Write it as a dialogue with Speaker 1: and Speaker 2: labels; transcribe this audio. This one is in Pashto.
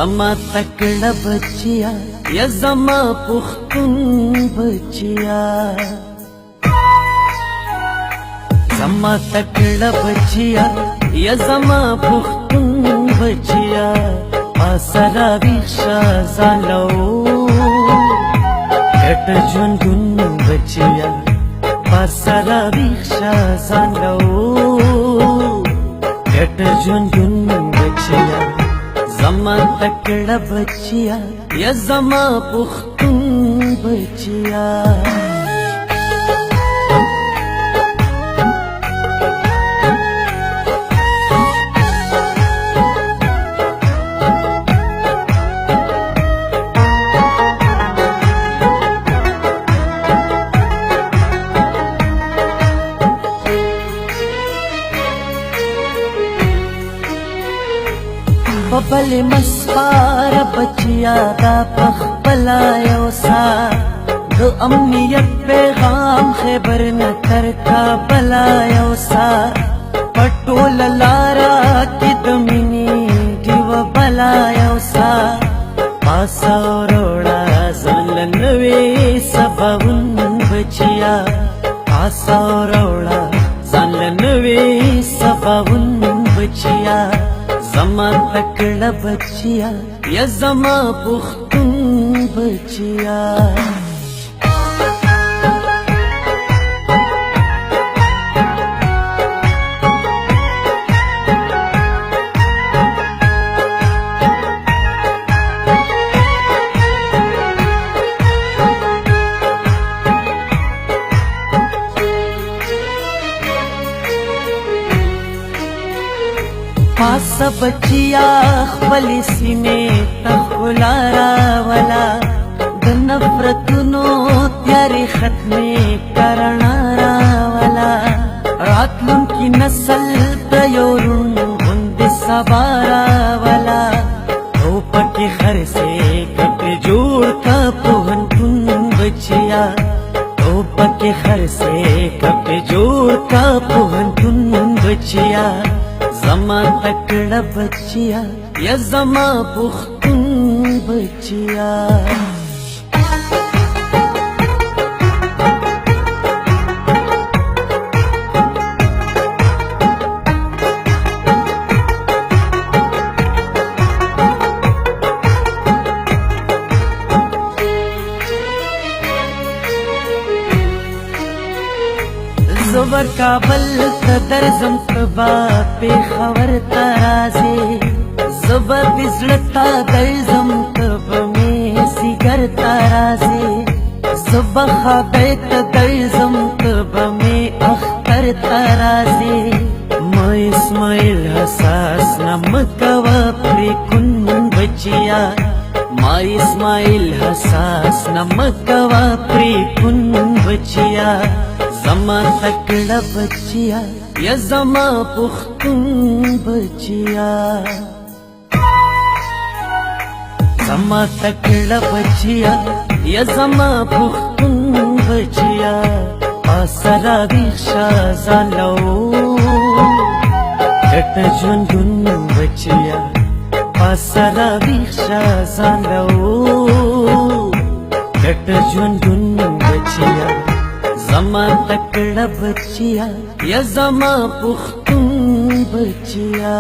Speaker 1: زما تکړه بچیا یا زما پختون بچیا زما تکړه بچیا یا زما پختون بچیا پاسرا ویښه زالو کټ ژوندون بچیا پاسرا ویښه زالو کټ ژوندون بچیا زما تکړه بچیا یا زما پختون بچیا ببل مسپار بچیا دا پخپلا یوسا دو امنیت پیغام خبر نکر کا بلا یوسا پټول لارا کی دمینی دیو بلا یوسا پاسا روڑا زلنوی سباون بچیا پاسا روڑا زلنوی سباون بچیا زما تکړه بچیا یا زما پختون بچیا پاس بچیا خپل سینې تخلا راولا د نفرتونو تیارې ختمې کرنا راولا راتلونکي نسل ته یو روڼ غوندې سبا راولا ټوپکې خرڅې کټ جوړ کا پوهنتون بچیا ټوپکې خرڅې کټ جوړ کا پوهنتون بچیا زما تکړه بچیا یا زما پختون بچیا زبر کابل تدر زم تبا پیخور ترازی زبر بزلتا در زم تب میں سیگر ترازی زبر خادیت در زم تب میں اختر ترازی ما اسماعیل حساس نمکوا پری کن بچیا ما اسماعیل حساس نمکوا پری کن بچیا زما تکړه بچیا یا زما پختون بچیا زما تکړه بچیا یا زما پختون بچیا پاسرا ویښه زالو کټ ژوندون بچیا پاسرا ویښه زالو کټ ژوندون بچیا زما تکړه بچیا یا زما پختون بچیا